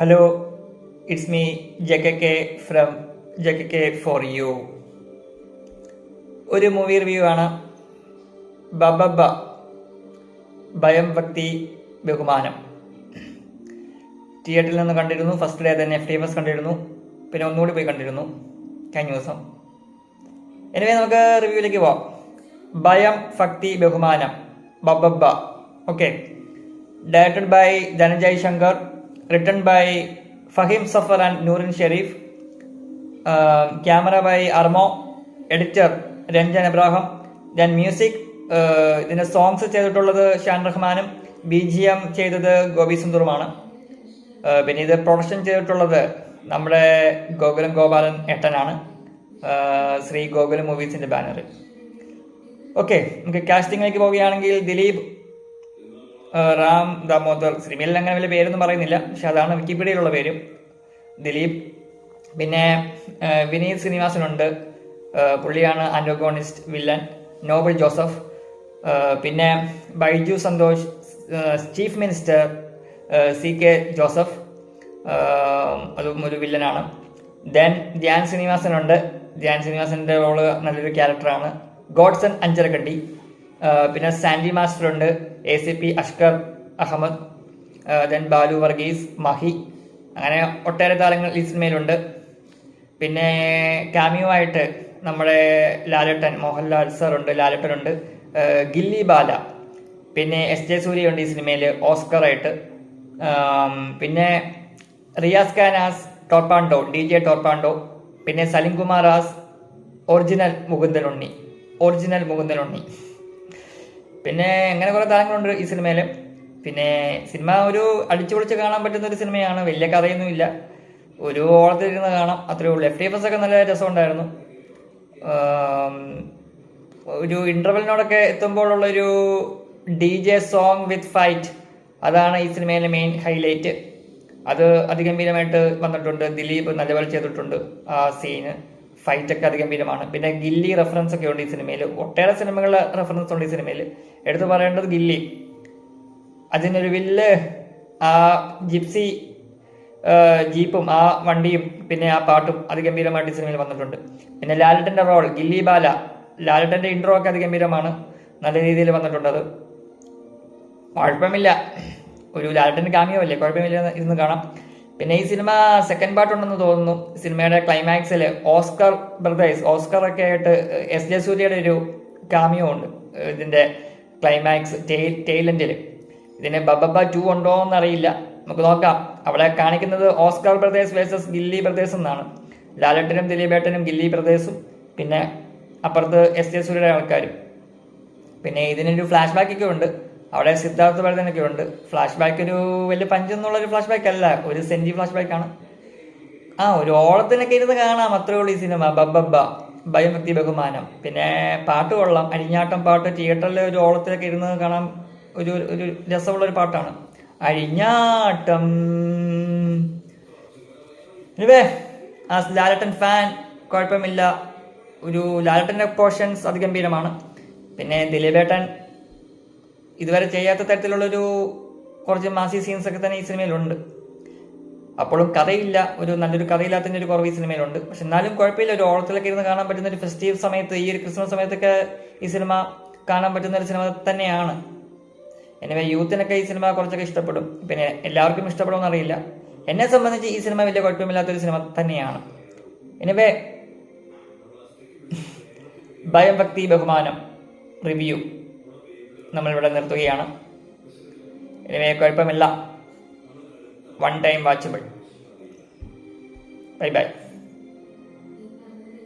Hello, it's me JKK from JKK for you. ഒരു movie review ആണ്. ബബബ ഭയം ഭക്തി ബഹുമാനം. തിയേറ്ററിൽ നിന്ന് കണ്ടിരുന്നു. ഫസ്റ്റ് ഡേ തന്നെ FTFS കണ്ടിരുന്നു. പിന്നെ ഒന്നുകൂടി പോയി കണ്ടിരുന്നു കഴിഞ്ഞ ദിവസം. എനിവേ നമുക്ക് റിവ്യൂയിലേക്ക് പോവാം. ഭയം ഭക്തി ബഹുമാനം ബബബ. Okay, directed by Dhananjay Shankar, written by Fahim Safar and Noorin Sharif, camera by Armo, editor Ranjan Abraham, then music ഇതിൻ്റെ സോങ്സ് ചെയ്തിട്ടുള്ളത് ഷാൻ റഹ്മാനും BGM ചെയ്തത് ഗോപി സുന്ദറുമാണ്. പിന്നെ ഇത് പ്രൊഡക്ഷൻ ചെയ്തിട്ടുള്ളത് നമ്മുടെ ഗോകുലം ഗോപാലൻ ഏട്ടനാണ്, ശ്രീ ഗോകുലം മൂവീസിൻ്റെ ബാനർ. ഓക്കെ, നമുക്ക് കാസ്റ്റിംഗിലേക്ക് പോവുകയാണെങ്കിൽ ദിലീപ്, റാം ദാമോദർ, സിനിമയിൽ അങ്ങനെ വലിയ പേരൊന്നും പറയുന്നില്ല, പക്ഷെ അതാണ് വിക്കിപീഡിയയിലുള്ള പേര്, ദിലീപ്. പിന്നെ വിനീത് ശ്രീനിവാസനുണ്ട്, പുള്ളിയാണ് ആന്റോഗോണിസ്റ്റ് വില്ലൻ. നോബൽ ജോസഫ്, പിന്നെ Baiju Santhosh, chief minister CK Joseph, അതും ഒരു വില്ലനാണ്. ദെൻ ധ്യാൻ ശ്രീനിവാസനുണ്ട്. ധ്യാൻ ശ്രീനിവാസൻ്റെ റോള് നല്ലൊരു ക്യാരക്ടറാണ്. ഗോഡ്സൺ അഞ്ചരക്കണ്ടി. പിന്നെ സാൻഡി മാസ്റ്റർ ഉണ്ട്, ACP അഷ്കർ അഹമ്മദ്, ദെൻ ബാലു വർഗീസ്, മഹി, അങ്ങനെ ഒട്ടേറെ താരങ്ങൾ ഈ സിനിമയിലുണ്ട്. പിന്നെ കാമിയോ ആയിട്ട് നമ്മുടെ ലാലേട്ടൻ, മോഹൻലാൽ സർ ഉണ്ട്, ലാലേട്ടൻ ഉണ്ട്, ഗില്ലി ബാല, പിന്നെ SJ സൂര്യ ഉണ്ട് ഈ സിനിമയിൽ ഓസ്കറായിട്ട്. പിന്നെ റിയാസ് ഖാനാസ് ടോർപ്പാണ്ടോ, DJ ടോർപ്പാണ്ടോ, പിന്നെ സലിം കുമാറാസ്, ഒറിജിനൽ മുകുന്ദൻ ഉണ്ണി. പിന്നെ അങ്ങനെ കുറേ താരങ്ങളുണ്ട് ഈ സിനിമയിൽ. പിന്നെ സിനിമ ഒരു അടിച്ചു പൊളിച്ച് കാണാൻ പറ്റുന്ന ഒരു സിനിമയാണ്. വലിയ കഥയൊന്നുമില്ല, ഒരു ഓളത്തിലിരുന്ന് കാണാം, അത്രേ ഉള്ളൂ. FTFS ഒക്കെ നല്ല രസമുണ്ടായിരുന്നു. ഒരു ഇൻ്റർവെലിനോടൊക്കെ എത്തുമ്പോഴുള്ളൊരു DJ സോങ് വിത്ത് ഫൈറ്റ്, അതാണ് ഈ സിനിമയിലെ മെയിൻ ഹൈലൈറ്റ്. അത് അതിഗംഭീരമായിട്ട് വന്നിട്ടുണ്ട്. ദിലീപ് നല്ലപോലെ ചെയ്തിട്ടുണ്ട് ആ സീന്. ഫൈറ്റൊക്കെ അതിഗംഭീരമാണ്. പിന്നെ ഗില്ലി റെഫറൻസ് ഒക്കെ ഉണ്ട് ഈ സിനിമയിൽ. ഒട്ടേറെ സിനിമകളുടെ റെഫറൻസ് ഉണ്ട് ഈ സിനിമയിൽ. എടുത്തു പറയേണ്ടത് ഗില്ലി. അതിനൊരു വില്ല്, ആ ജിപ്സി ജീപ്പും ആ വണ്ടിയും പിന്നെ ആ പാട്ടും അതിഗംഭീരമായിട്ട് ഈ സിനിമയിൽ വന്നിട്ടുണ്ട്. പിന്നെ ലാലേട്ടൻ്റെ റോൾ ഗില്ലി ബാല, ലാലേട്ടൻ്റെ ഇൻട്രോ ഒക്കെ അതിഗംഭീരമാണ്, നല്ല രീതിയിൽ വന്നിട്ടുണ്ട്. അത് കുഴപ്പമില്ല, ഒരു ലാലേട്ടൻ്റെ കാമിയോ അല്ലേ, കുഴപ്പമില്ല, ഇരുന്ന് കാണാം. പിന്നെ ഈ സിനിമ സെക്കൻഡ് പാർട്ട് ഉണ്ടെന്ന് തോന്നുന്നു. സിനിമയുടെ ക്ലൈമാക്സിൽ ഓസ്കർ ഒക്കെ ആയിട്ട് SJ സൂര്യയുടെ ഒരു കാമിയോ ഉണ്ട് ഇതിൻ്റെ ക്ലൈമാക്സ് ടെയിലെൻഡിൽ. ഇതിന് ബബബ 2 ഉണ്ടോ എന്നറിയില്ല, നമുക്ക് നോക്കാം. അവിടെ കാണിക്കുന്നത് Oscar brothers versus Ghilli brothers എന്നാണ്. ലാലേട്ടനും ദിലീപേട്ടനും ഗില്ലി ബ്രദേഴ്സും പിന്നെ അപ്പുറത്ത് SJ സൂര്യയുടെ ആൾക്കാരും. പിന്നെ ഇതിനൊരു ഫ്ലാഷ് ബാക്ക് ഒക്കെ ഉണ്ട്, അവിടെ സിദ്ധാർത്ഥ ഭരതനൊക്കെ ഉണ്ട്. ഫ്ലാഷ് ബാക്ക് ഒരു വലിയ പഞ്ചെന്നുള്ളൊരു ഫ്ലാഷ് ബാക്ക് അല്ല, ഒരു സെഞ്ചി ഫ്ലാഷ് ബാക്കാണ്. ഒരു ഓളത്തിനൊക്കെ ഇരുന്ന് കാണാം, അത്രേ ഉള്ളൂ ഈ സിനിമ. ബബബ ഭയം ഭക്തി ബഹുമാനം. പിന്നെ പാട്ട് കൊള്ളാം, അഴിഞ്ഞാട്ടം പാട്ട്. തിയേറ്ററിൽ ഒരു ഓളത്തിലൊക്കെ ഇരുന്ന് കാണാൻ ഒരു രസമുള്ളൊരു പാട്ടാണ് അഴിഞ്ഞാട്ടം. ഇവേ ആ ലാലേട്ടൻ ഫാൻ, കുഴപ്പമില്ല. ഒരു ലാലേട്ടൻ്റെ പോർഷൻസ് അതിഗംഭീരമാണ്. പിന്നെ ദിലീപേട്ടൻ ഇതുവരെ ചെയ്യാത്ത തരത്തിലുള്ളൊരു കുറച്ച് മാസി സീൻസ് ഒക്കെ തന്നെ ഈ സിനിമയിലുണ്ട്. അപ്പോഴും കഥയില്ല, ഒരു നല്ലൊരു കഥയില്ലാത്തതിൻ്റെ ഒരു കുറവ് ഈ സിനിമയിലുണ്ട്. പക്ഷെ എന്നാലും കുഴപ്പമില്ല, ഒരു ഓളത്തിലൊക്കെ ഇരുന്ന് കാണാൻ പറ്റുന്ന ഒരു ഫെസ്റ്റീവ് സമയത്ത്, ഈ ഒരു ക്രിസ്മസ് സമയത്തൊക്കെ ഈ സിനിമ കാണാൻ പറ്റുന്ന ഒരു സിനിമ തന്നെയാണ്. എനിവേ യൂത്തിനൊക്കെ ഈ സിനിമ കുറച്ചൊക്കെ ഇഷ്ടപ്പെടും. പിന്നെ എല്ലാവർക്കും ഇഷ്ടപ്പെടുമെന്ന് അറിയില്ല. എന്നെ സംബന്ധിച്ച് ഈ സിനിമ വലിയ കുഴപ്പമില്ലാത്തൊരു സിനിമ തന്നെയാണ്. എനിവേ ഭയം ഭക്തി ബഹുമാനം റിവ്യൂ നമ്മളിവിടെ നിർത്തുകയാണ്. എനിവേ കുഴപ്പമില്ല, one time watchable. Bye bye.